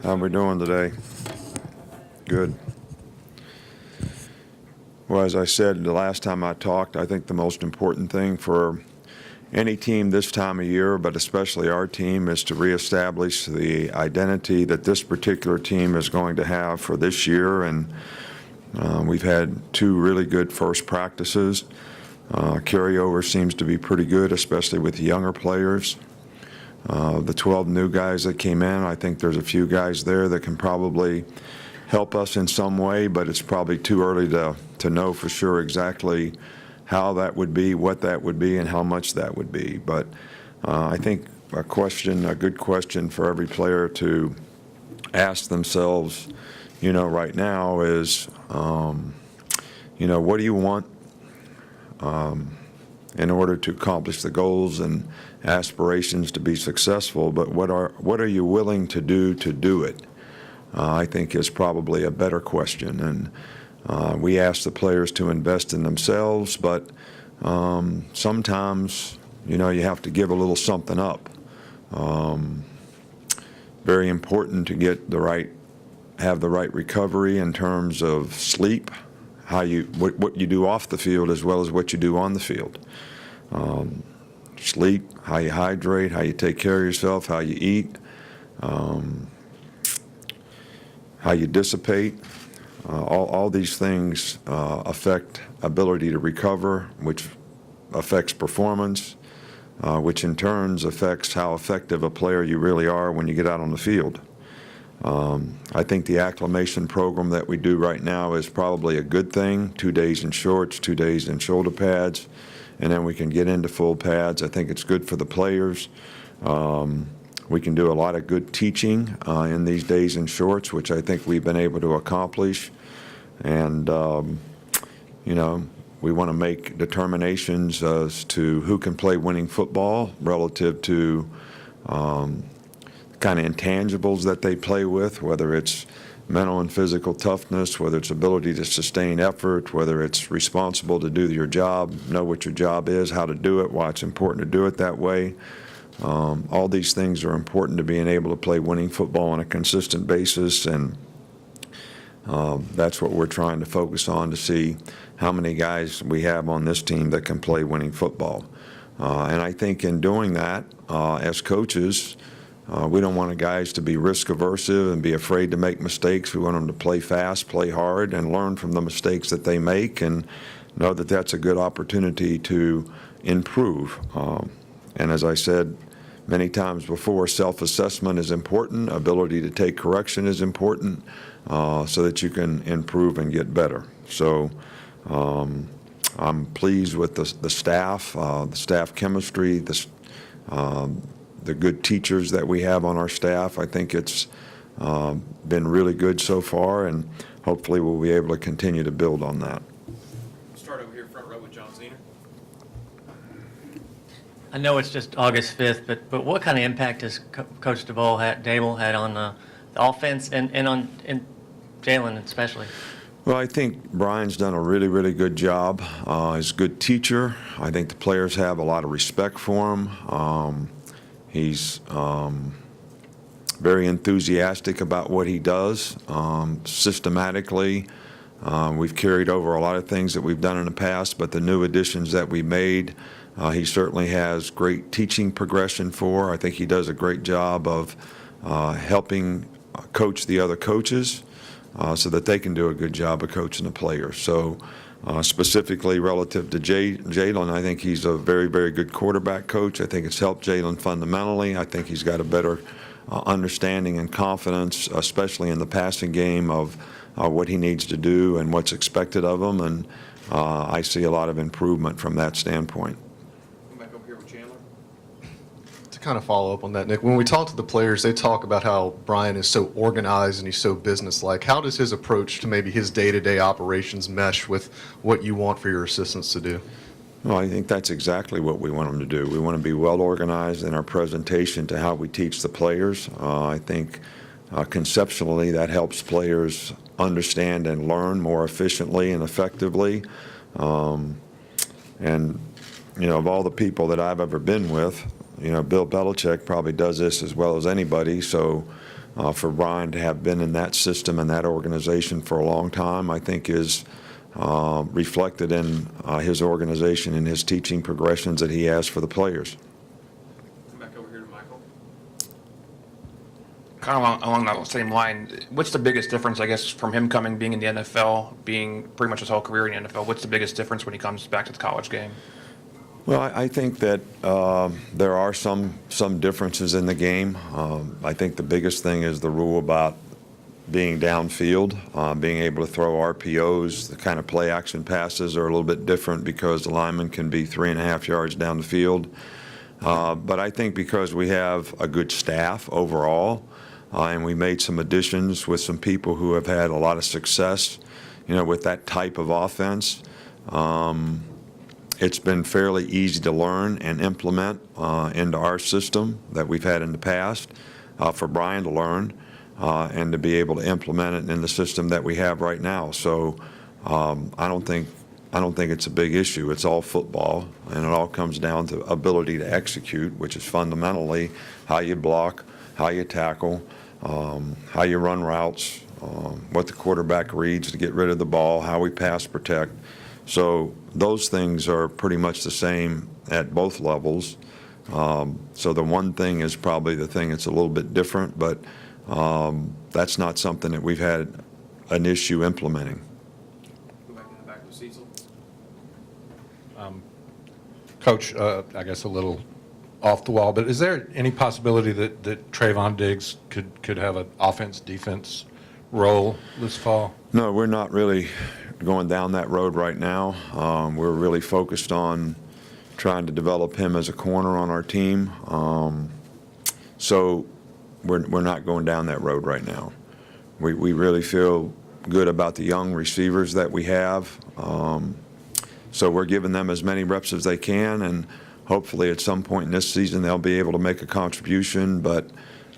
How we doing today? Good. Well, as I said the last time I talked, I think the most important thing for any team this time of year, but especially our team, is to reestablish the identity that this particular team is going to have for this year. And we've had 2 really good first practices. Carryover seems to be pretty good, especially with the younger players. The 12 new guys that came in, I think there's a few guys there that can probably help us in some way, but it's probably too early to know for sure exactly how that would be, what that would be, and how much that would be. But I think a good question for every player to ask themselves, right now is, what do you want in order to accomplish the goals and aspirations to be successful, but what are you willing to do it? I think is probably a better question. And we ask the players to invest in themselves, but sometimes, you have to give a little something up. Very important to have the right recovery in terms of sleep, what you do off the field as well as what you do on the field. Sleep, how you hydrate, how you take care of yourself, how you eat, how you dissipate. All these things affect ability to recover, which affects performance, which in turn affects how effective a player you really are when you get out on the field. I think the acclimation program that we do right now is probably a good thing. 2 days in shorts, 2 days in shoulder pads, and then we can get into full pads. I think it's good for the players. We can do a lot of good teaching in these days in shorts, which I think we've been able to accomplish. And, we want to make determinations as to who can play winning football relative to kind of intangibles that they play with, whether it's mental and physical toughness, whether it's ability to sustain effort, whether it's responsible to do your job, know what your job is, how to do it, why it's important to do it that way. All these things are important to being able to play winning football on a consistent basis, and that's what we're trying to focus on, to see how many guys we have on this team that can play winning football. And I think in doing that, as coaches, we don't want guys to be risk-aversive and be afraid to make mistakes. We want them to play fast, play hard, and learn from the mistakes that they make, and know that that's a good opportunity to improve. And as I said many times before, self-assessment is important. Ability to take correction is important, so that you can improve and get better. So I'm pleased with the staff chemistry, the good teachers that we have on our staff. I think it's been really good so far, and hopefully we'll be able to continue to build on that. Start over here front row with John Zener. I know it's just August 5th, but what kind of impact has Coach Daboll had on the offense and Jalen especially? Well, I think Brian's done a really, really good job. He's a good teacher. I think the players have a lot of respect for him. He's very enthusiastic about what he does systematically. We've carried over a lot of things that we've done in the past, but the new additions that we made, he certainly has great teaching progression for. I think he does a great job of helping coach the other coaches so that they can do a good job of coaching the players. So specifically relative to Jalen, I think he's a very, very good quarterback coach. I think it's helped Jalen fundamentally. I think he's got a better understanding and confidence, especially in the passing game, of what he needs to do and what's expected of him. And I see a lot of improvement from that standpoint. Come back over here with Chandler. To kind of follow up on that, Nick, when we talk to the players, they talk about how Brian is so organized and he's so businesslike. How does his approach to maybe his day-to-day operations mesh with what you want for your assistants to do? Well, I think that's exactly what we want them to do. We want to be well organized in our presentation to how we teach the players. I think conceptually that helps players understand and learn more efficiently and effectively. And, of all the people that I've ever been with, Bill Belichick probably does this as well as anybody. So for Brian to have been in that system and that organization for a long time, I think is reflected in his organization and his teaching progressions that he has for the players. Come back over here to Michael. Kind of along that same line, what's the biggest difference, I guess, from him being in the NFL, being pretty much his whole career in the NFL? What's the biggest difference when he comes back to the college game? Well, I think that there are some differences in the game. I think the biggest thing is the rule about being downfield, being able to throw RPOs. The kind of play action passes are a little bit different because the lineman can be 3.5 yards down the field. But I think because we have a good staff overall, and we made some additions with some people who have had a lot of success, with that type of offense. It's been fairly easy to learn and implement into our system that we've had in the past for Brian to learn and to be able to implement it in the system that we have right now. So I don't think it's a big issue. It's all football, and it all comes down to ability to execute, which is fundamentally how you block, how you tackle, how you run routes, what the quarterback reads to get rid of the ball, how we pass protect. So those things are pretty much the same at both levels. So the one thing is probably the thing that's a little bit different, but that's not something that we've had an issue implementing. Go back in the back with Cecil. Coach, I guess a little off the wall, but is there any possibility that Trayvon Diggs could have an offense-defense role this fall? No, we're not really going down that road right now. We're really focused on trying to develop him as a corner on our team. So we're not going down that road right now. We really feel good about the young receivers that we have. So we're giving them as many reps as they can, and hopefully at some point in this season they'll be able to make a contribution. But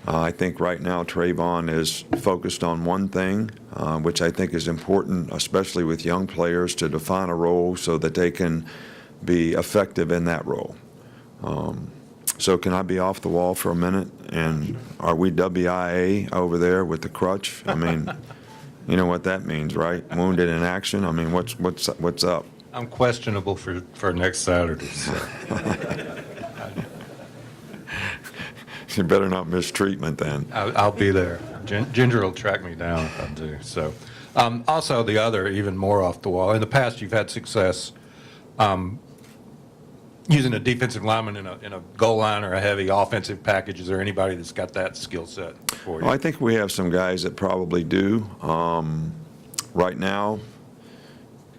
I think right now Trayvon is focused on one thing, which I think is important, especially with young players, to define a role so that they can be effective in that role. So can I be off the wall for a minute? And are we WIA over there with the crutch? I mean, you know what that means, right? Wounded in action. I mean, what's up? I'm questionable for next Saturday. So. You better not miss treatment then. I'll be there. Ginger will track me down if I do. So, also the other, even more off the wall. In the past, you've had success using a defensive lineman in a goal line or a heavy offensive package. Is there anybody that's got that skill set for you? Well, I think we have some guys that probably do. Right now,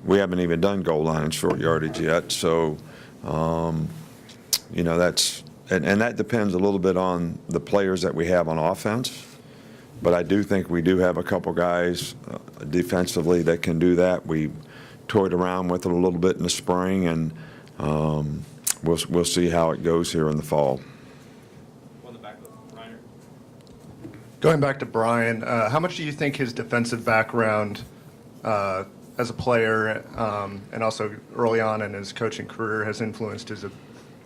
we haven't even done goal line and short yardage yet. So, that's. And that depends a little bit on the players that we have on offense. But I do think we do have a couple guys defensively that can do that. We toyed around with it a little bit in the spring, and we'll see how it goes here in the fall. One in the back with Reiner. Going back to Brian, how much do you think his defensive background as a player and also early on in his coaching career has influenced his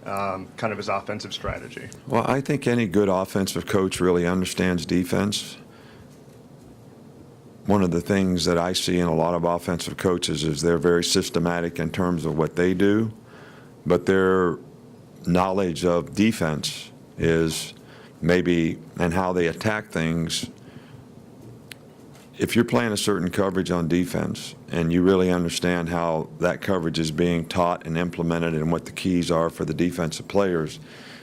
kind of his offensive strategy? Well, I think any good offensive coach really understands defense. One of the things that I see in a lot of offensive coaches is they're very systematic in terms of what they do, but their knowledge of defense is maybe, and how they attack things. If you're playing a certain coverage on defense and you really understand how that coverage is being taught and implemented and what the keys are for the defensive players,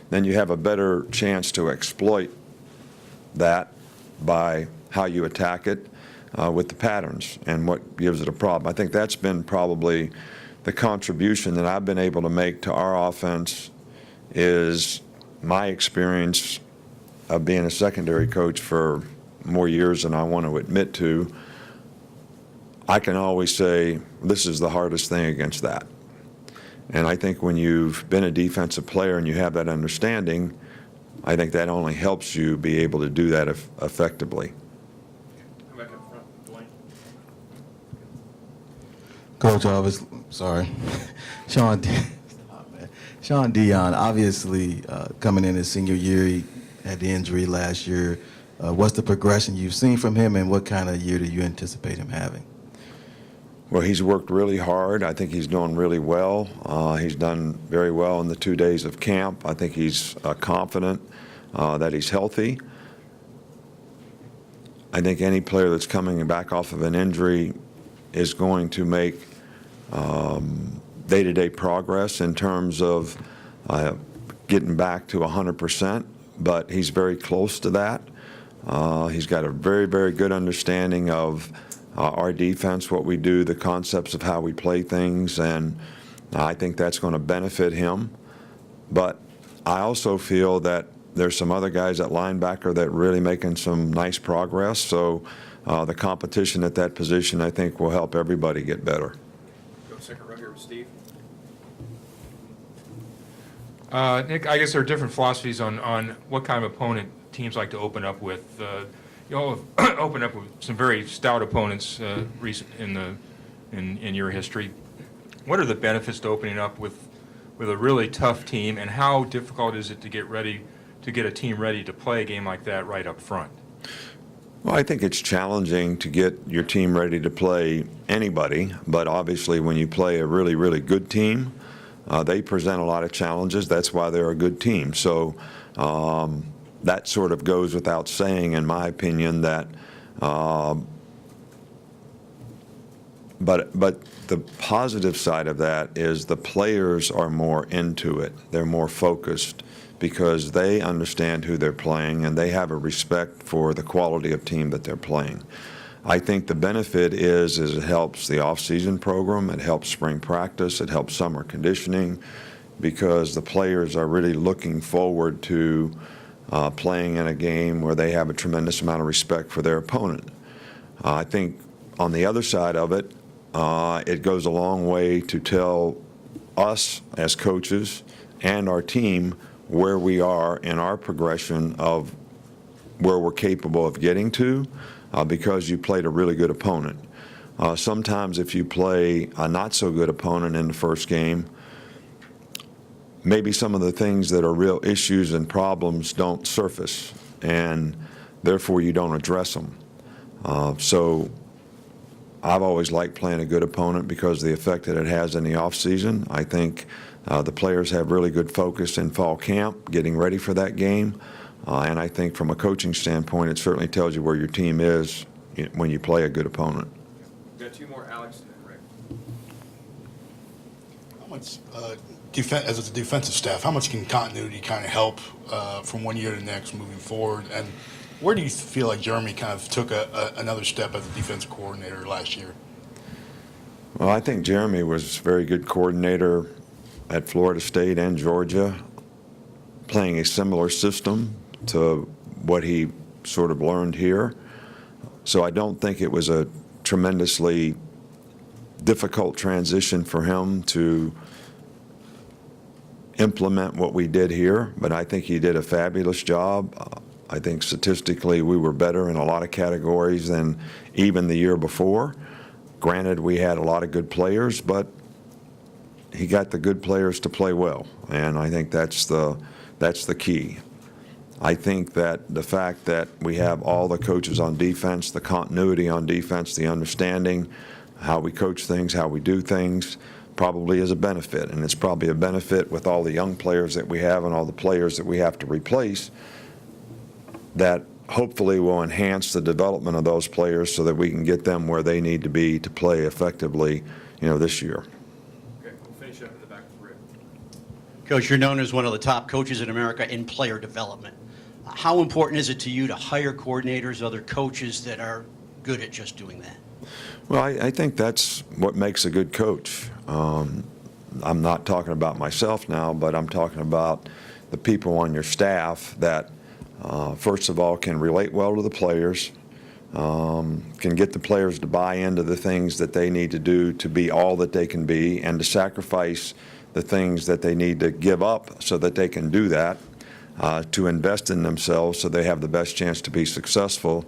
then you have a better chance to exploit that by how you attack it with the patterns and what gives it a problem. I think that's been probably the contribution that I've been able to make to our offense, is my experience of being a secondary coach for more years than I want to admit to. I can always say, this is the hardest thing against that. And I think when you've been a defensive player and you have that understanding, I think that only helps you be able to do that effectively. Come back up front, Dwayne. Coach, I was sorry. Sean Dion, obviously coming in his senior year, he had the injury last year. What's the progression you've seen from him, and what kind of year do you anticipate him having? Well, he's worked really hard. I think he's doing really well. He's done very well in the 2 days of camp. I think he's confident that he's healthy. I think any player that's coming back off of an injury is going to make day-to-day progress in terms of getting back to 100%, but he's very close to that. He's got a very, very good understanding of our defense, what we do, the concepts of how we play things, and I think that's going to benefit him. But I also feel that there's some other guys at linebacker that really making some nice progress, so the competition at that position, I think, will help everybody get better. Go second row here with Steve. Nick, I guess there are different philosophies on what kind of opponent teams like to open up with. You all have opened up with some very stout opponents recent in your history. What are the benefits to opening up with a really tough team, and how difficult is it to get a team ready to play a game like that right up front? Well, I think it's challenging to get your team ready to play anybody, but obviously when you play a really, really good team, they present a lot of challenges. That's why they're a good team. So that sort of goes without saying, in my opinion, that but the positive side of that is the players are more into it. They're more focused because they understand who they're playing and they have a respect for the quality of team that they're playing. I think the benefit is it helps the off-season program, it helps spring practice, it helps summer conditioning, because the players are really looking forward to playing in a game where they have a tremendous amount of respect for their opponent. I think on the other side of it, it goes a long way to tell us as coaches and our team where we are in our progression of where we're capable of getting to, because you played a really good opponent. Sometimes if you play a not so good opponent in the first game, maybe some of the things that are real issues and problems don't surface, and therefore you don't address them. So I've always liked playing a good opponent because of the effect that it has in the offseason. I think the players have really good focus in fall camp, getting ready for that game. And I think from a coaching standpoint, it certainly tells you where your team is when you play a good opponent. We've got two more, Alex and then Rick. How much, as a defensive staff, how much can continuity kind of help from one year to the next moving forward? And where do you feel like Jeremy kind of took another step as a defensive coordinator last year? Well, I think Jeremy was a very good coordinator at Florida State and Georgia, playing a similar system to what he sort of learned here. So I don't think it was a tremendously difficult transition for him to implement what we did here, but I think he did a fabulous job. I think statistically we were better in a lot of categories than even the year before. Granted, we had a lot of good players, but he got the good players to play well, and I think that's the key. I think that the fact that we have all the coaches on defense, the continuity on defense, the understanding how we coach things, how we do things, probably is a benefit. And it's probably a benefit with all the young players that we have and all the players that we have to replace, that hopefully will enhance the development of those players so that we can get them where they need to be to play effectively, this year. Okay, we'll finish up in the back with Rick. Coach, you're known as one of the top coaches in America in player development. How important is it to you to hire coordinators, other coaches that are good at just doing that? Well, I think that's what makes a good coach. I'm not talking about myself now, but I'm talking about the people on your staff that, first of all, can relate well to the players, can get the players to buy into the things that they need to do to be all that they can be, and to sacrifice the things that they need to give up so that they can do that, to invest in themselves so they have the best chance to be successful.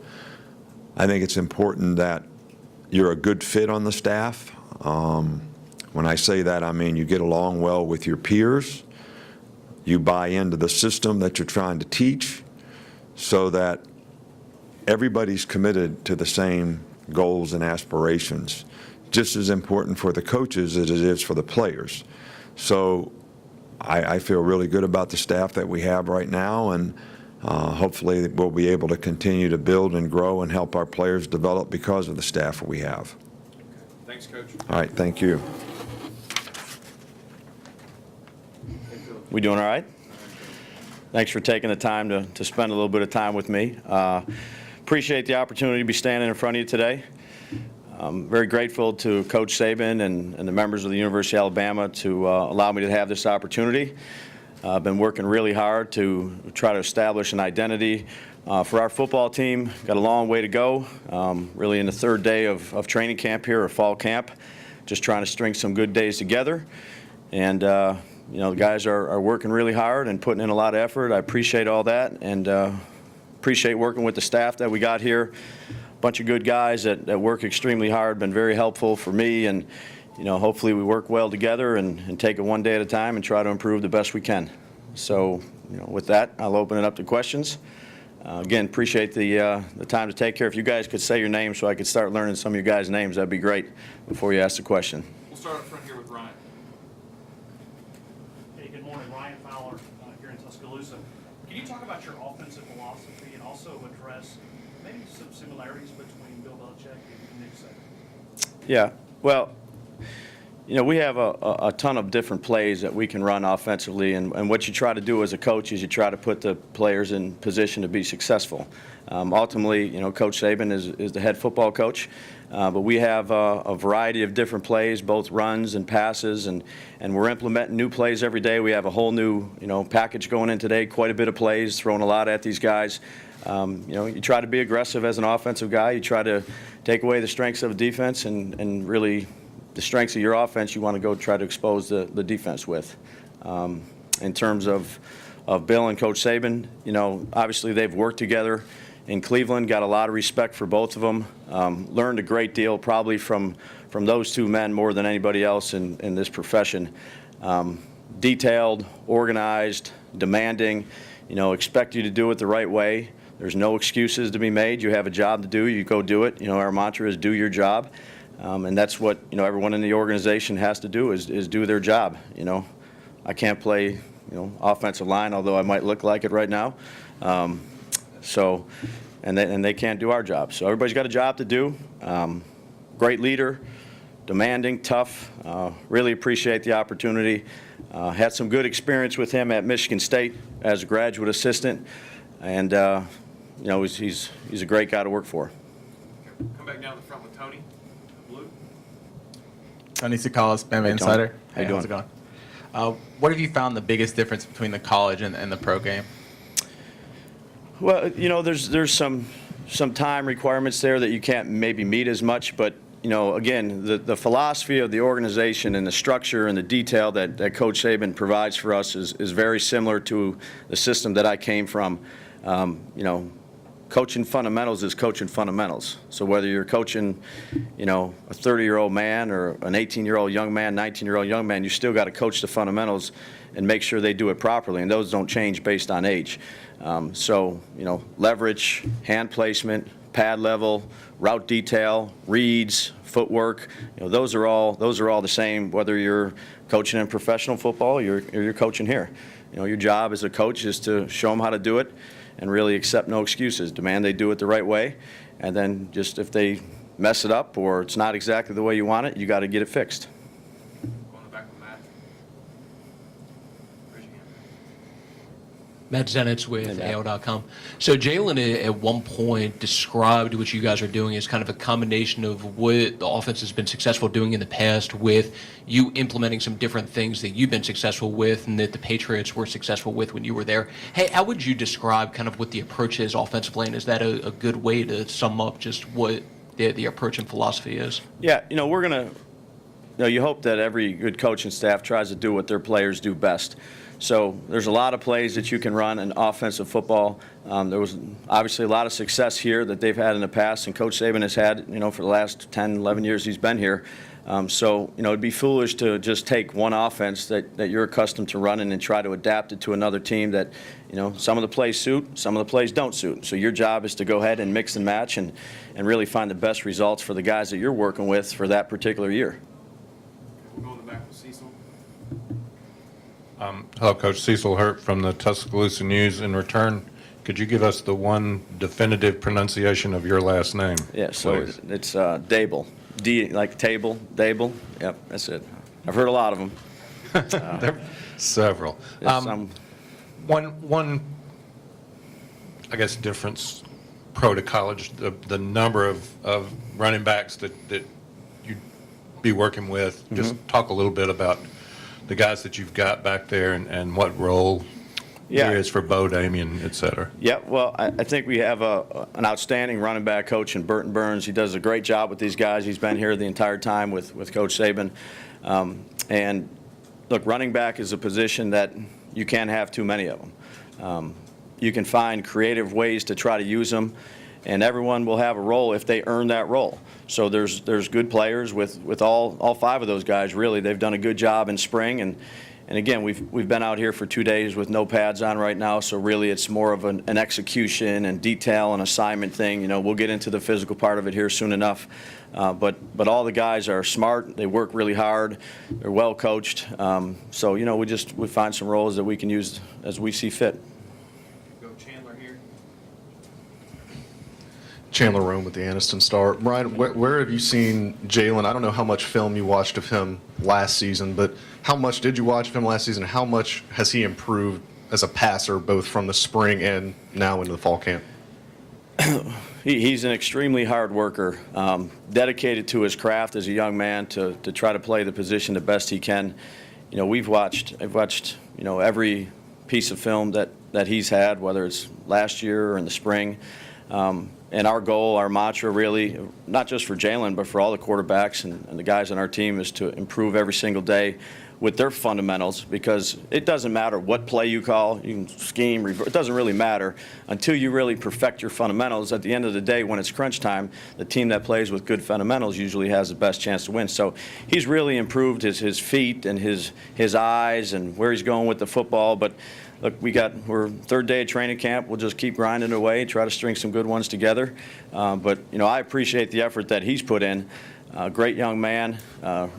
I think it's important that you're a good fit on the staff. When I say that, I mean you get along well with your peers. you buy into the system that you're trying to teach, so that everybody's committed to the same goals and aspirations, just as important for the coaches as it is for the players. So I feel really good about the staff that we have right now, and hopefully we'll be able to continue to build and grow and help our players develop because of the staff we have. Thanks, Coach. All right, thank you. We doing all right? Thanks for taking the time to spend a little bit of time with me. Appreciate the opportunity to be standing in front of you today. I'm very grateful to Coach Saban and the members of the University of Alabama to allow me to have this opportunity. I've been working really hard to try to establish an identity for our football team. Got a long way to go. Really in the third day of training camp here, or fall camp. Just trying to string some good days together. And you know, the guys are working really hard and putting in a lot of effort. I appreciate all that, and appreciate working with the staff that we got here. A bunch of good guys that work extremely hard, been very helpful for me, and you know, hopefully we work well together and take it one day at a time and try to improve the best we can. So, you know, with that, I'll open it up to questions. Again, appreciate the time to take care. If you guys could say your name so I could start learning some of you guys' names, that'd be great before you ask the question. We'll start up front here with Ryan. Hey, good morning. Ryan Fowler here in Tuscaloosa. Can you talk about your offensive philosophy and also address maybe some similarities between Bill Belichick and Nick Saban? Yeah, well, you know, we have a ton of different plays that we can run offensively, and what you try to do as a coach is you try to put the players in position to be successful. Ultimately, you know, Coach Saban is the head football coach, but we have a variety of different plays, both runs and passes, and we're implementing new plays every day. We have a whole new, you know, package going in today, quite a bit of plays, throwing a lot at these guys. You know, you try to be aggressive as an offensive guy. You try to take away the strengths of a defense and really the strengths of your offense you want to go try to expose the defense with. In terms of Bill and Coach Saban, you know, obviously they've worked together in Cleveland, got a lot of respect for both of them, learned a great deal probably from those two men more than anybody else in this profession. Detailed, organized, demanding, you know, expect you to do it the right way. There's no excuses to be made. You have a job to do, you go do it. You know, our mantra is do your job. And that's what, you know, everyone in the organization has to do is do their job. You know, I can't play, you know, offensive line, although I might look like it right now. And they can't do our job. So everybody's got a job to do. Great leader, demanding, tough. Really appreciate the opportunity. Had some good experience with him at Michigan State as a graduate assistant, and you know, he's a great guy to work for. Come back down to the front with Tony. Blue. Tony Sakalas, Bama Hey, Insider. Tony. How Hey, you how's it doing? going? What have you found the biggest difference between the college and the pro game? Well, you know, there's some time requirements there that you can't maybe meet as much, but you know, again, the philosophy of the organization and the structure and the detail that Coach Saban provides for us is very similar to the system that I came from. You know, coaching fundamentals is coaching fundamentals. So whether you're coaching, you know, a 30-year-old man or an 18-year-old young man, 19-year-old young man, you still got to coach the fundamentals and make sure they do it properly, and those don't change based on age. So, you know, leverage, hand placement, pad level, route detail, reads, footwork, you know, those are all the same whether you're coaching in professional football or you're coaching here. You know, your job as a coach is to show them how to do it and really accept no excuses. Demand they do it the right way, and then just if they mess it up or it's not exactly the way you want it, you got to get it fixed. Going back with Matt. Raise your hand. Matt Zenitz with Hey, Matt. AL.com. So Jalen at one point described what you guys are doing as kind of a combination of what the offense has been successful doing in the past with you implementing some different things that you've been successful with and that the Patriots were successful with when you were there. Hey, how would you describe kind of what the approach is offensively, and is that a good way to sum up just what the approach and philosophy is? Yeah, you know, you hope that every good coaching staff tries to do what their players do best. So there's a lot of plays that you can run in offensive football. There was obviously a lot of success here that they've had in the past, and Coach Saban has had, you know, for the last 10, 11 years he's been here. So, it'd be foolish to just take one offense that you're accustomed to running and try to adapt it to another team that, some of the plays suit, some of the plays don't suit. So your job is to go ahead and mix and match and really find the best results for the guys that you're working with for that particular year. We'll go in the back with Cecil. Hello, Coach. Cecil Hurt from the Tuscaloosa News. In return, could you give us the one definitive pronunciation of your last name? Yeah, so please? it's Daboll. D like table, Daboll. Yep, that's it. I've heard a lot of them. There are several. One, I guess, difference pro to college, the number of running backs that you'd be working with. Just talk a little bit about the guys that you've got back there and what role there is for Bo, Damien, et cetera. Yeah, well, I think we have an outstanding running back coach in Burton Burns. He does a great job with these guys. He's been here the entire time with Coach Saban. And look, running back is a position that you can't have too many of them. You can find creative ways to try to use them, and everyone will have a role if they earn that role. So there's good players with all five of those guys, really. They've done a good job in spring, and again, we've been out here for 2 days with no pads on right now, so really it's more of an execution and detail and assignment thing. We'll get into the physical part of it here soon enough, but all the guys are smart. They work really hard. They're well coached. So we find some roles that we can use as we see fit. Go Chandler here. Chandler Rome with the Anniston Star. Brian, where have you seen Jalen? I don't know how much film you watched of him last season, but how much did you watch of him last season? How much has he improved as a passer, both from the spring and now into the fall camp? He's an extremely hard worker, dedicated to his craft as a young man to try to play the position the best he can. I've watched every piece of film that he's had, whether it's last year or in the spring. And our goal, our mantra really, not just for Jalen, but for all the quarterbacks and the guys on our team, is to improve every single day with their fundamentals, because it doesn't matter what play you call, you can scheme, it doesn't really matter until you really perfect your fundamentals. At the end of the day, when it's crunch time, the team that plays with good fundamentals usually has the best chance to win. So he's really improved his feet and his eyes and where he's going with the football. But look, we're third day of training camp. We'll just keep grinding away, try to string some good ones together. But I appreciate the effort that he's put in. Great young man,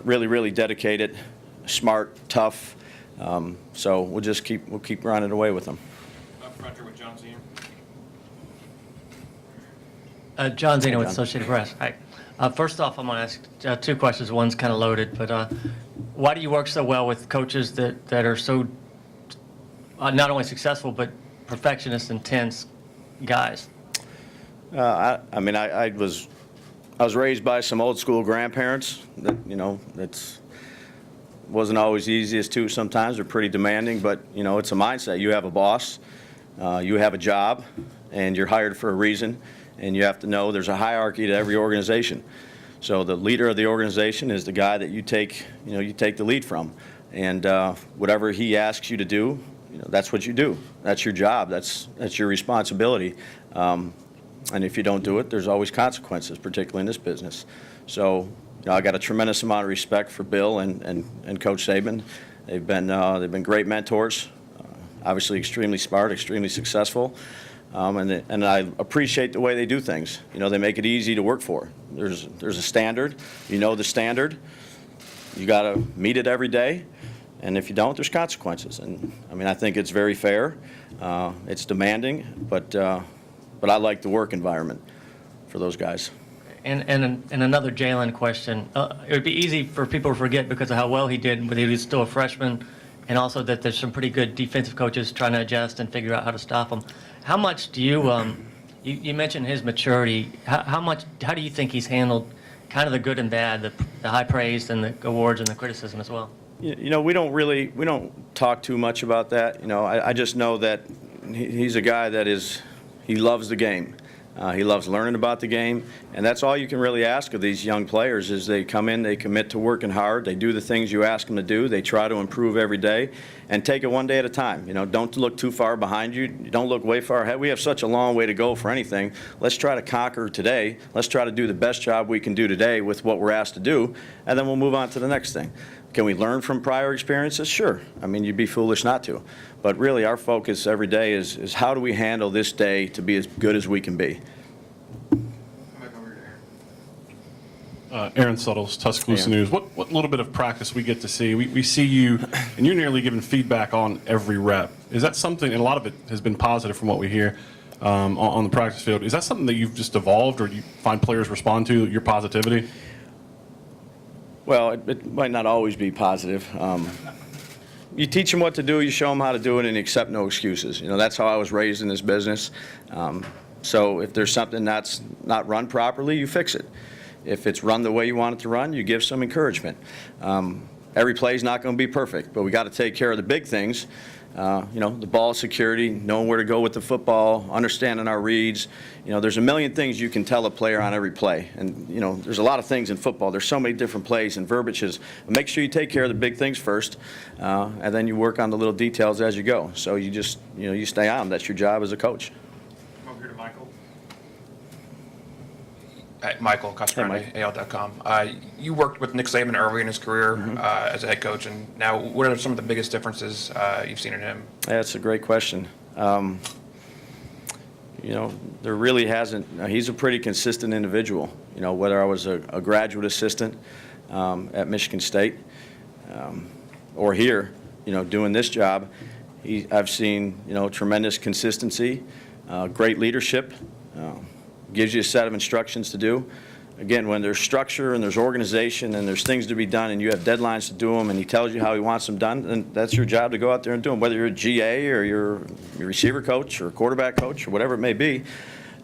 really, really dedicated, smart, tough. So we'll keep grinding away with him. Up front here with John Zeno. John Zeno with Associated Press. Hi. First off, I'm going to ask 2 questions. One's kind of loaded, but why do you work so well with coaches that are so not only successful, but perfectionist, intense guys? I was raised by some old school grandparents that, wasn't always easiest to sometimes. They're pretty demanding, but it's a mindset. You have a boss, you have a job, and you're hired for a reason, and you have to know there's a hierarchy to every organization. So the leader of the organization is the guy that you take the lead from, and whatever he asks you to do, that's what you do. That's your job. That's your responsibility. And if you don't do it, there's always consequences, particularly in this business. So I got a tremendous amount of respect for Bill and Coach Saban. They've been great mentors. Obviously, extremely smart, extremely successful, and I appreciate the way they do things. They make it easy to work for. There's a standard. The standard. You got to meet it every day. And if you don't, there's consequences. And I think it's very fair. It's demanding, but I like the work environment for those guys. And another Jalen question. It would be easy for people to forget because of how well he did when he was still a freshman, and also that there's some pretty good defensive coaches trying to adjust and figure out how to stop him. How much do you mentioned his maturity. How do you think he's handled kind of the good and bad, the high praise and the awards and the criticism as well? We don't talk too much about that. I just know that he's a guy that he loves the game. He loves learning about the game, and that's all you can really ask of these young players is they come in, they commit to working hard, they do the things you ask them to do, they try to improve every day, and take it one day at a time. You know, don't look too far behind you. Don't look way far ahead. We have such a long way to go for anything. Let's try to conquer today. Let's try to do the best job we can do today with what we're asked to do, and then we'll move on to the next thing. Can we learn from prior experiences? Sure. I mean, you'd be foolish not to. But really, our focus every day is how do we handle this day to be as good as we can be. Come back over here to Aaron. Aaron Suttles, Tuscaloosa Aaron. News. What little bit of practice we get to see? We see you, and you're nearly giving feedback on every rep. Is that something, and a lot of it has been positive from what we hear on the practice field, is that something that you've just evolved or you find players respond to, your positivity? Well, it might not always be positive. You teach them what to do, you show them how to do it, and you accept no excuses. You know, that's how I was raised in this business. So if there's something that's not run properly, you fix it. If it's run the way you want it to run, you give some encouragement. Every play is not going to be perfect, but we got to take care of the big things. You know, the ball security, knowing where to go with the football, understanding our reads. You know, there's a million things you can tell a player on every play. And, you know, there's a lot of things in football. There's so many different plays and verbiages. Make sure you take care of the big things first, and then you work on the little details as you go. So you just, you know, you stay on. That's your job as a coach. Come over here to Michael. Michael Coscarone, AL.com. You worked with Nick Saban early in his career as a head coach, and now what are some of the biggest differences you've seen in him? That's a great question. You know, there really hasn't. He's a pretty consistent individual. You know, whether I was a graduate assistant at Michigan State or here, you know, doing this job, I've seen, you know, tremendous consistency, great leadership. Gives you a set of instructions to do. Again, when there's structure and there's organization and there's things to be done and you have deadlines to do them and he tells you how he wants them done, then that's your job to go out there and do them. Whether you're a GA or you're a receiver coach or a quarterback coach or whatever it may be,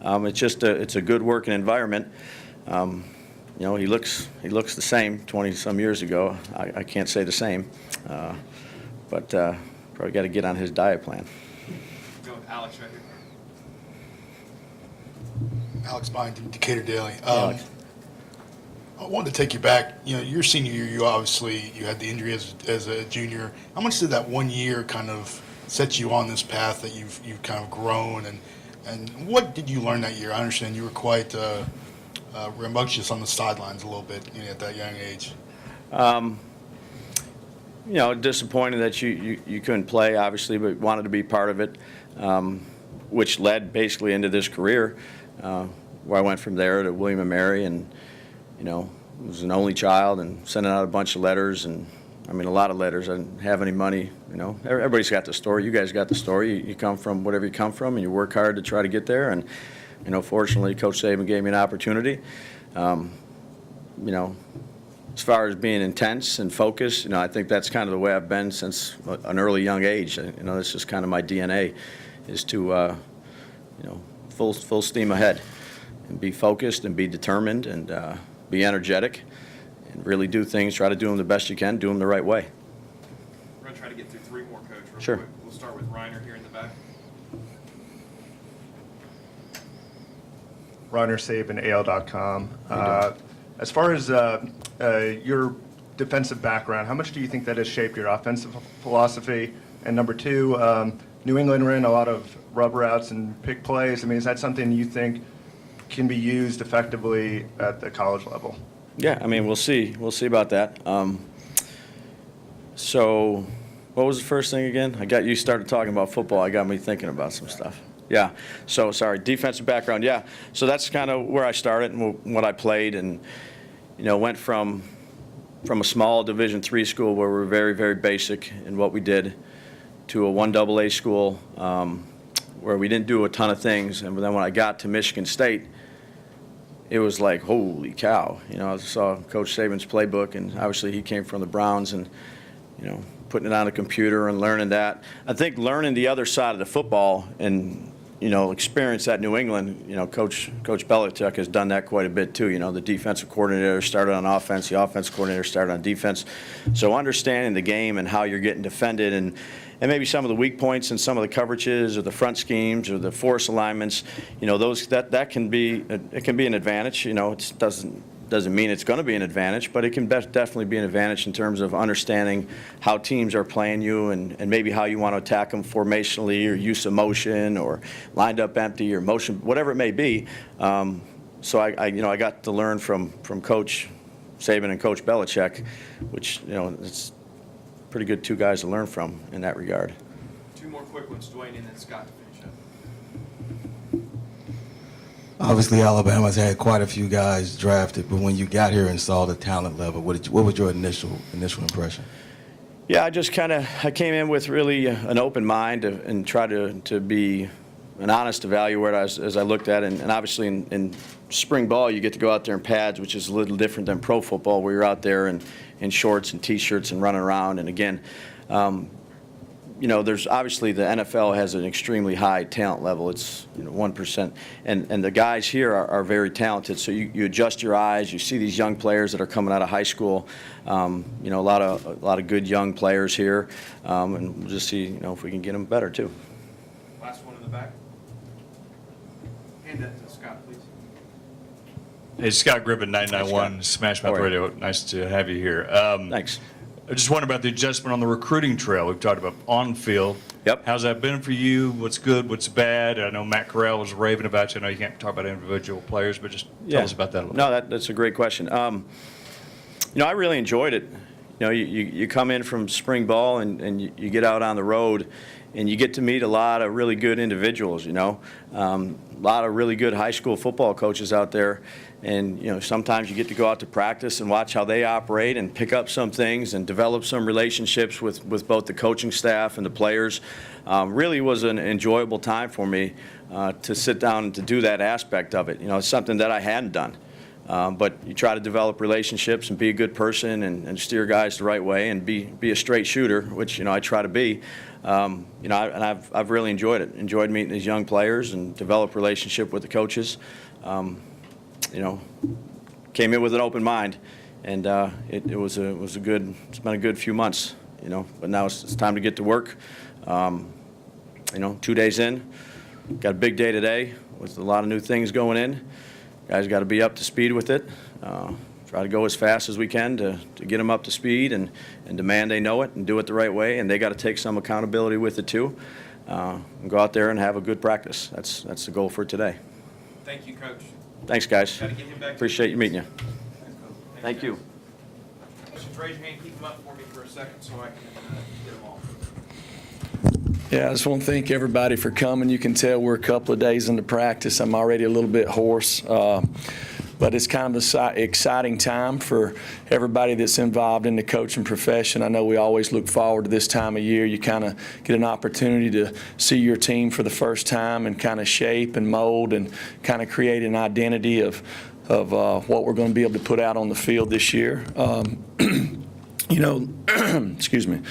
it's just it's a good working environment. You know, he looks the same 20-some years ago. I can't say the same, but probably got to get on his diet plan. Go with Alex right here. Alex Bynum, Decatur Daily. Alex. I wanted to take you back. You know, your senior year, you had the injury as a junior. How much did that 1 year kind of set you on this path that you've kind of grown, and what did you learn that year? I understand you were quite rambunctious on the sidelines a little bit, you know, at that young age. You know, disappointed that you couldn't play, obviously, but wanted to be part of it, which led basically into this career, where I went from there to William & Mary, and, you know, was an only child and sending out a bunch of letters, and, I mean, a lot of letters. I didn't have any money, you know. Everybody's got the story. You guys got the story. You come from whatever you come from, and you work hard to try to get there, and, you know, fortunately, Coach Saban gave me an opportunity. You know, as far as being intense and focused, you know, I think that's kind of the way I've been since an early young age. You know, that's just kind of my DNA, is to, you know, full steam ahead and be focused and be determined and be energetic and really do things, try to do them the best you can, do them the right way. We're going to try to get through three more, Coach, real Sure. quick. We'll start with Reiner here in the back. Reiner Saban, AL.com. As far as your defensive background, how much do you think that has shaped your offensive philosophy? And number two, New England ran a lot of rub routes and pick plays. I mean, is that something you think can be used effectively at the college level? Yeah, I mean, we'll see. We'll see about that. So what was the first thing again? I got you started talking about football. I got me thinking about some stuff. Yeah. So, sorry, defensive background. Yeah. So that's kind of where I started and what I played, and, you know, went from a small Division III school where we were very, very basic in what we did to a 1AA school where we didn't do a ton of things. And then when I got to Michigan State, it was like, holy cow. You know, I saw Coach Saban's playbook, and obviously he came from the Browns, and, you know, putting it on a computer and learning that. I think learning the other side of the football and, experience at New England, Coach Belichick has done that quite a bit too. The defensive coordinator started on offense, the offensive coordinator started on defense. So understanding the game and how you're getting defended and maybe some of the weak points and some of the coverages or the front schemes or the force alignments, that can be an advantage. It doesn't mean it's going to be an advantage, but it can definitely be an advantage in terms of understanding how teams are playing you and maybe how you want to attack them formationally or use of motion or lined up empty or motion, whatever it may be. So I got to learn from Coach Saban and Coach Belichick, which it's pretty good two guys to learn from in that regard. Two more quick ones, Dwayne, and then Scott to finish up. Obviously, Alabama's had quite a few guys drafted, but when you got here and saw the talent level, what was your initial impression? Yeah, I came in with really an open mind and tried to be an honest evaluator as I looked at it. And obviously in spring ball, you get to go out there in pads, which is a little different than pro football, where you're out there in shorts and T-shirts and running around. And again, there's obviously the NFL has an extremely high talent level. It's 1%, and the guys here are very talented. So you adjust your eyes. You see these young players that are coming out of high school. A lot of good young players here, and we'll just see if we can get them better too. Last one in the back. Hand that to Scott, please. Hey, Scott Gribbin, 991 Smash Mouth Radio. Nice to have you here. Thanks. I just wonder about the adjustment on the recruiting trail. We've talked about on-field. Yep. How's that been for you? What's good? What's bad? I know Matt Corral was raving about you. I know you can't talk about individual players, but just tell us about that a little bit. No, that's a great question. I really enjoyed it. You come in from spring ball and you get out on the road and you get to meet a lot of really good individuals, a lot of really good high school football coaches out there. And, sometimes you get to go out to practice and watch how they operate and pick up some things and develop some relationships with both the coaching staff and the players. Really was an enjoyable time for me to sit down and to do that aspect of it. It's something that I hadn't done. But you try to develop relationships and be a good person and steer guys the right way and be a straight shooter, which, I try to be. And I've really enjoyed it. Enjoyed meeting these young players and develop relationship with the coaches. Came in with an open mind, and it's been a good few months, but now it's time to get to work. 2 days in, got a big day today with a lot of new things going in. Guys got to be up to speed with it. Try to go as fast as we can to get them up to speed and demand they know it and do it the right way, and they got to take some accountability with it too. And go out there and have a good practice. That's the goal for today. Thank you, Coach. Thanks, guys. Gotta get him back to Appreciate you meeting you. Thank you. Questions, raise your hand, keep them up for me for a second so I can get them all. Yeah, I just want to thank everybody for coming. You can tell we're a couple of days into practice. I'm already a little bit hoarse, but it's kind of an exciting time for everybody that's involved in the coaching profession. I know we always look forward to this time of year. You kind of get an opportunity to see your team for the first time and kind of shape and mold and kind of create an identity of what we're going to be able to put out on the field this year. Excuse me.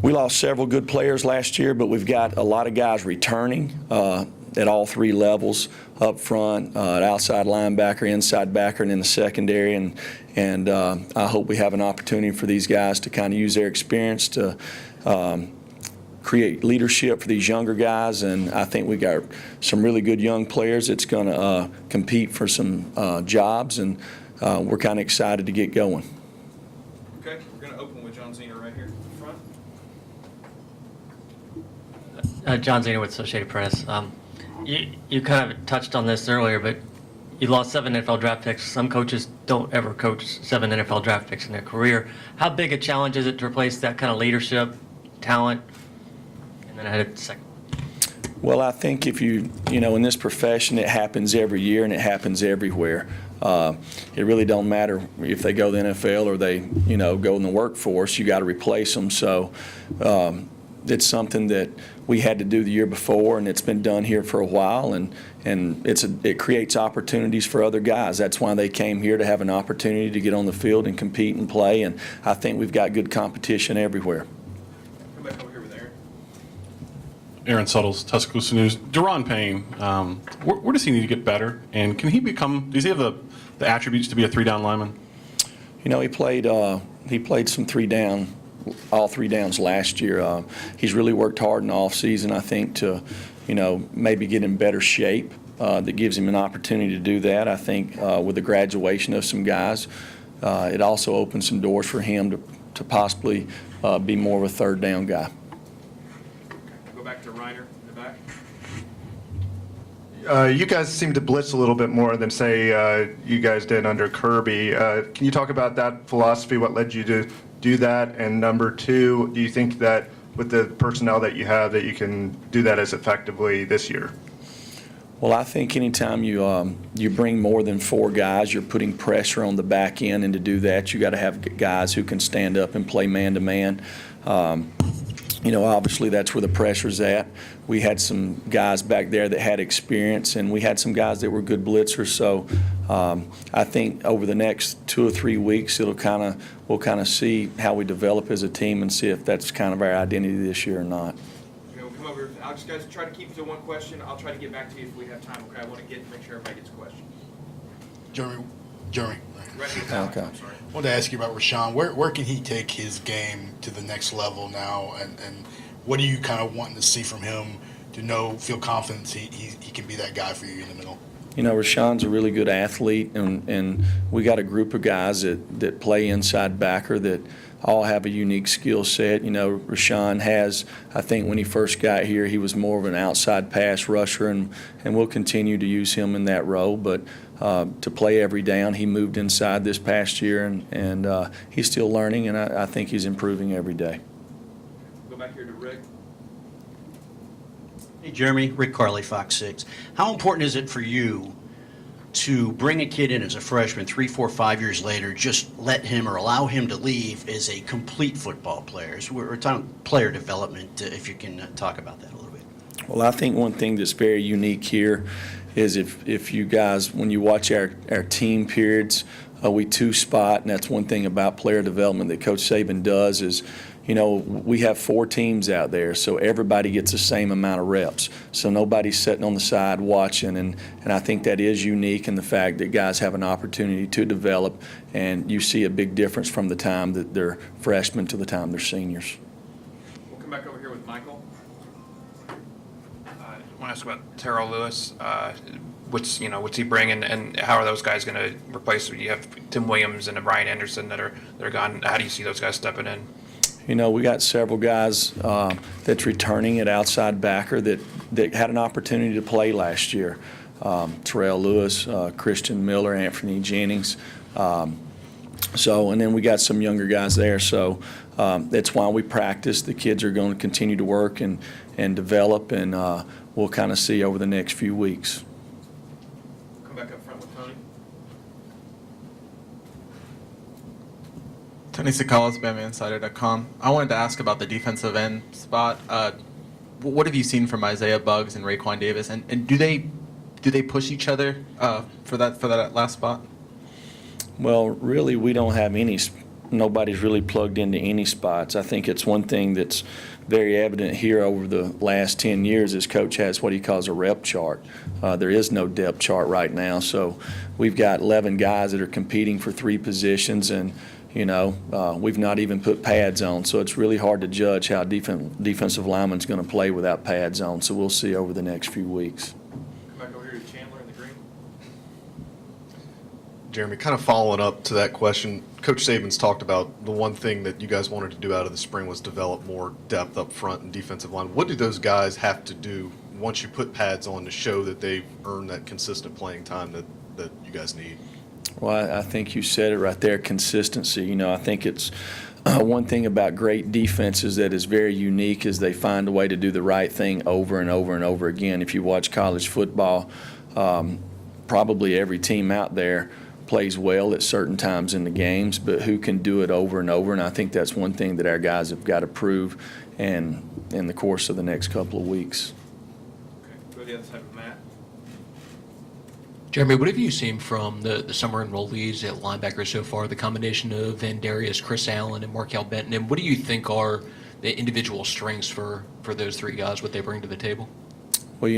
We lost several good players last year, but we've got a lot of guys returning at all three levels, up front, at outside linebacker, inside backer, and in the secondary. And I hope we have an opportunity for these guys to kind of use their experience to create leadership for these younger guys. And I think we got some really good young players that's going to compete for some jobs, and we're kind of excited to get going. Okay, we're going to open with John Zena right here in front. John Zena with Associated Press. You kind of touched on this earlier, but you lost 7 NFL draft picks. Some coaches don't ever coach 7 NFL draft picks in their career. How big a challenge is it to replace that kind of leadership, talent? And then I had a second. Well, I think if in this profession, it happens every year and it happens everywhere. It really don't matter if they go to the NFL or they, go in the workforce. You got to replace them. So it's something that we had to do the year before, and it's been done here for a while, and it creates opportunities for other guys. That's why they came here, to have an opportunity to get on the field and compete and play, and I think we've got good competition everywhere. Come back over here with Aaron. Aaron Suttles, Tuscaloosa News. Deron Payne, where does he need to get better? And can he does he have the attributes to be a three-down lineman? You know, he played some three-down, all three downs last year. He's really worked hard in the offseason, I think, to, maybe get in better shape. That gives him an opportunity to do that. I think with the graduation of some guys, it also opens some doors for him to possibly be more of a third down guy. Go back to Reiner in the back. You guys seem to blitz a little bit more than, say, you guys did under Kirby. Can you talk about that philosophy? What led you to do that? And number two, do you think that with the personnel that you have that you can do that as effectively this year? Well, I think anytime you bring more than four guys, you're putting pressure on the back end, and to do that, you got to have guys who can stand up and play man-to-man. Obviously that's where the pressure's at. We had some guys back there that had experience, and we had some guys that were good blitzers. So I think over the next 2 or 3 weeks, we'll kind of see how we develop as a team and see if that's kind of our identity this year or not. Okay, we'll come over. I'll just guys try to keep it to one question. I'll try to get back to you if we have time. Okay, I want to make sure everybody gets a question. Jeremy. Right here. Okay. I'm sorry. I wanted to ask you about Rashawn. Where can he take his game to the next level now, and what are you kind of wanting to see from him to feel confident he can be that guy for you in the middle? Rashawn's a really good athlete, and we got a group of guys that play inside backer that all have a unique skill set. Rashawn has, I think when he first got here, he was more of an outside pass rusher, and we'll continue to use him in that role. But to play every down, he moved inside this past year, and he's still learning, and I think he's improving every day. Go back here to Rick. Hey, Jeremy, Rick Carley, Fox 6. How important is it for you to bring a kid in as a freshman 3, 4, 5 years later, just let him or allow him to leave as a complete football player? So we're talking player development, if you can talk about that a little bit. Well, I think one thing that's very unique here is if you guys, when you watch our team periods, we two-spot, and that's one thing about player development that Coach Saban does is, we have 4 teams out there, so everybody gets the same amount of reps. So nobody's sitting on the side watching, and I think that is unique in the fact that guys have an opportunity to develop, and you see a big difference from the time that they're freshmen to the time they're seniors. We'll come back over here with Michael. I want to ask about Terrell Lewis. What's he bringing, and how are those guys going to replace? You have Tim Williams and Brian Anderson that are gone. How do you see those guys stepping in? We got several guys that's returning at outside backer that had an opportunity to play last year. Terrell Lewis, Christian Miller, Anthony Jennings. And then we got some younger guys there. So that's why we practice. The kids are going to continue to work and develop, and we'll kind of see over the next few weeks. Come back up front with Tony. Tony Sakalas, BamaInsider.com. I wanted to ask about the defensive end spot. What have you seen from Isaiah Buggs and Raekwon Davis, and do they push each other for that last spot? Well, really, we don't have nobody's really plugged into any spots. I think it's one thing that's very evident here over the last 10 years is Coach has what he calls a rep chart. There is no depth chart right now, so we've got 11 guys that are competing for 3 positions, and we've not even put pads on, so it's really hard to judge how defensive lineman's going to play without pads on. So we'll see over the next few weeks. Come back over here to Chandler in the green. Jeremy, kind of following up to that question, Coach Saban's talked about the one thing that you guys wanted to do out of the spring was develop more depth up front and defensive line. What do those guys have to do once you put pads on to show that they've earned that consistent playing time that you guys need? Well, I think you said it right there, consistency. I think it's one thing about great defenses that is very unique is they find a way to do the right thing over and over and over again. If you watch college football, probably every team out there plays well at certain times in the games, but who can do it over and over? And I think that's one thing that our guys have got to prove in the course of the next couple of weeks. Okay, go to the other side with Matt. Jeremy, what have you seen from the summer enrollees at linebacker so far, the combination of Van Darius, Chris Allen, and Markel Benton, and what do you think are the individual strengths for those three guys, what they bring to the table? Well,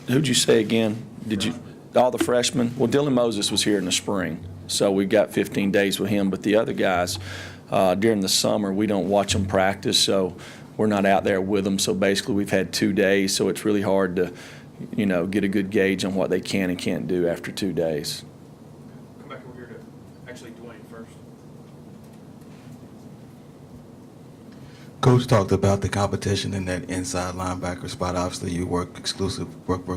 who'd you say again? Did you, all the freshmen? Well, Dylan Moses was here in the spring, so we've got 15 days with him. But the other guys, during the summer, we don't watch them practice, so we're not out there with them. So basically, we've had 2 days, so it's really hard to, get a good gauge on what they can and can't do after 2 days. Come back over here to actually Dwayne first. Coach talked about the competition in that inside linebacker spot. Obviously, you work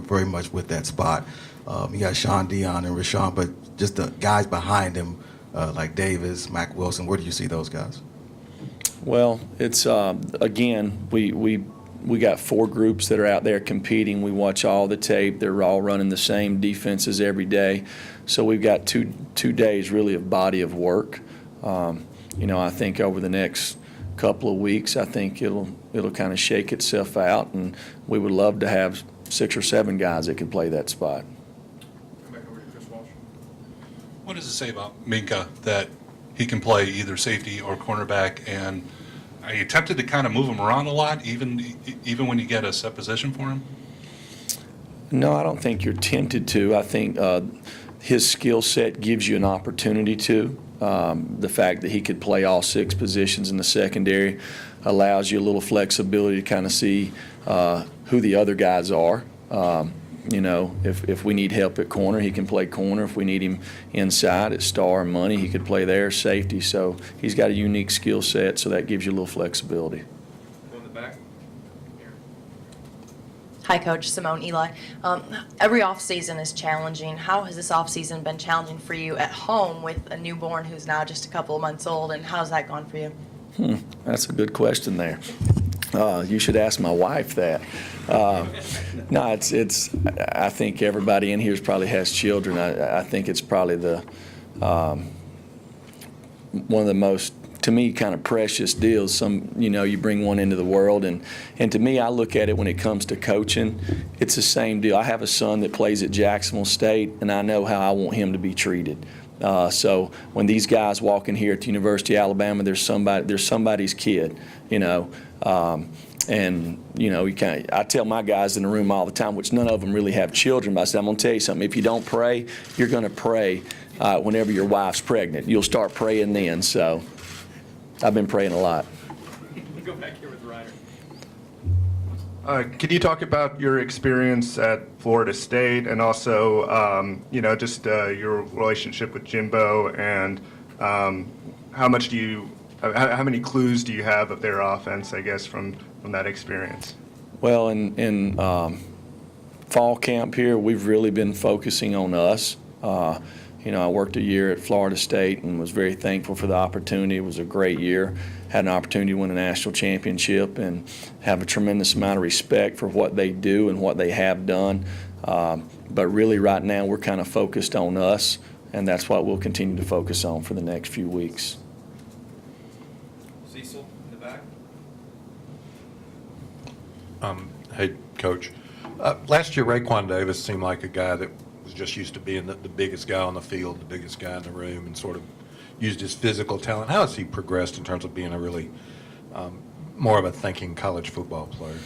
very much with that spot. You got Sean Dion and Rashawn, but just the guys behind him, like Davis, Mac Wilson, where do you see those guys? Well, it's again, we got 4 groups that are out there competing. We watch all the tape. They're all running the same defenses every day. So we've got two days really of body of work. I think over the next couple of weeks, I think it'll kind of shake itself out, and we would love to have 6 or 7 guys that could play that spot. Come back over to Chris Walsh. What does it say about Minka that he can play either safety or cornerback? And are you tempted to kind of move him around a lot, even when you get a set position for him? No, I don't think you're tempted to. I think his skill set gives you an opportunity to. The fact that he could play all 6 positions in the secondary allows you a little flexibility to kind of see who the other guys are. If we need help at corner, he can play corner. If we need him inside at star and money, he could play there, safety. So he's got a unique skill set, so that gives you a little flexibility. Go in the back. Here. Hi, Coach. Simone Eli. Every offseason is challenging. How has this offseason been challenging for you at home with a newborn who's now just a couple of months old, and how's that gone for you? That's a good question there. You should ask my wife that. No, it's. I think everybody in here probably has children. I think it's probably the one of the most, to me, kind of precious deals. You bring one into the world, and to me, I look at it when it comes to coaching, it's the same deal. I have a son that plays at Jacksonville State, and I know how I want him to be treated. So when these guys walk in here at the University of Alabama, there's somebody's kid, and I tell my guys in the room all the time, which none of them really have children, but I said, I'm going to tell you something. If you don't pray, you're going to pray whenever your wife's pregnant. You'll start praying then. So I've been praying a lot. Go back here with Ryder. Could you talk about your experience at Florida State and also, just your relationship with Jimbo, and how many clues do you have of their offense, I guess, from that experience? Well, in fall camp here, we've really been focusing on us. I worked a year at Florida State and was very thankful for the opportunity. It was a great year. Had an opportunity to win a national championship and have a tremendous amount of respect for what they do and what they have done. But really right now we're kind of focused on us, and that's what we'll continue to focus on for the next few weeks. Cecil in the back. Hey, Coach. Last year, Raekwon Davis seemed like a guy that was just used to being the biggest guy on the field, the biggest guy in the room, and sort of used his physical talent. How has he progressed in terms of being a really more of a thinking college football player?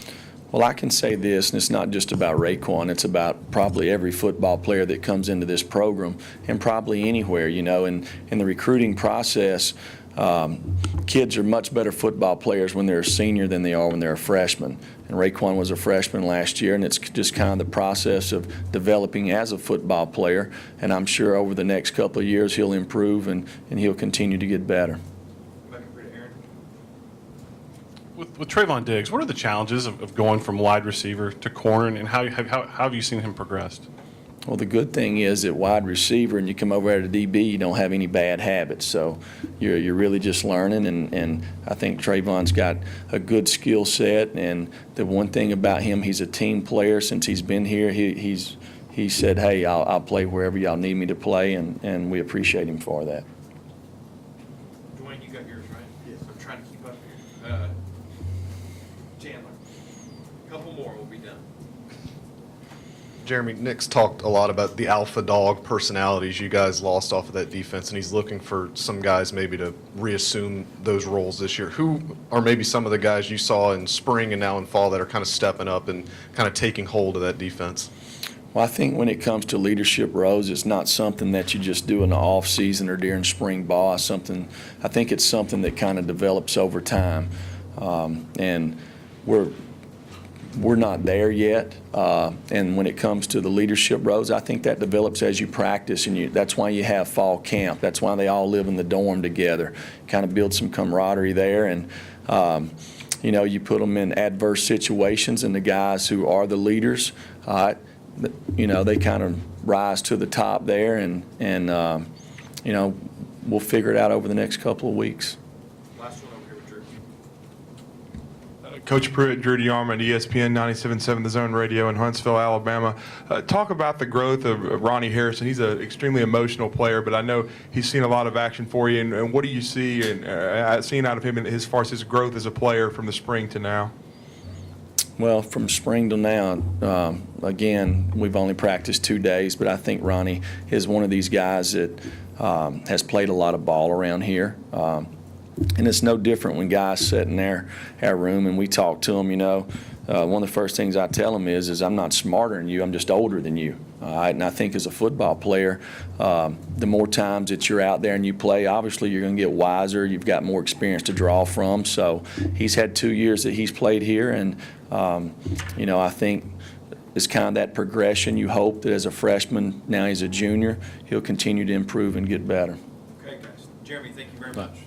Well, I can say this, and it's not just about Raekwon. It's about probably every football player that comes into this program, and probably anywhere, in the recruiting process. Kids are much better football players when they're a senior than they are when they're a freshman. And Raekwon was a freshman last year, and it's just kind of the process of developing as a football player. And I'm sure over the next couple of years he'll improve and he'll continue to get better. Back over to Aaron. With Trayvon Diggs, what are the challenges of going from wide receiver to corner, and how have you seen him progress? Well, the good thing is at wide receiver, and you come over to DB, you don't have any bad habits. So you're really just learning, and I think Trayvon's got a good skill set. And the one thing about him, he's a team player. Since he's been here, he said, hey, I'll play wherever y'all need me to play, and we appreciate him for that. Dwayne, you got yours, right? Yes. I'm trying to keep up here. Chandler. A couple more, we'll be done. Jeremy, Nick's talked a lot about the alpha dog personalities you guys lost off of that defense, and he's looking for some guys maybe to reassume those roles this year. Who are maybe some of the guys you saw in spring and now in fall that are kind of stepping up and kind of taking hold of that defense? Well, I think when it comes to leadership roles, it's not something that you just do in the off season or during spring ball. I think it's something that kind of develops over time, and we're not there yet. And when it comes to the leadership roles, I think that develops as you practice, and that's why you have fall camp. That's why they all live in the dorm together. Kind of build some camaraderie there, and you put them in adverse situations, and the guys who are the leaders, they kind of rise to the top there, and we'll figure it out over the next couple of weeks. Last one over here with Drew. Coach Pruitt, Drew DeArmond, ESPN 97.7 The Zone Radio in Huntsville, Alabama. Talk about the growth of Ronnie Harrison. He's an extremely emotional player, but I know he's seen a lot of action for you. And what do you see and seen out of him as far as his growth as a player from the spring to now? Well, from spring to now, again, we've only practiced 2 days, but I think Ronnie is one of these guys that has played a lot of ball around here. And it's no different when guys sit in our room and we talk to them. One of the first things I tell them is I'm not smarter than you, I'm just older than you. And I think as a football player, the more times that you're out there and you play, obviously you're going to get wiser. You've got more experience to draw from. So he's had 2 years that he's played here, and I think it's kind of that progression. You hope that as a freshman, now he's a junior, he'll continue to improve and get better. Okay, guys. Jeremy, thank you very much.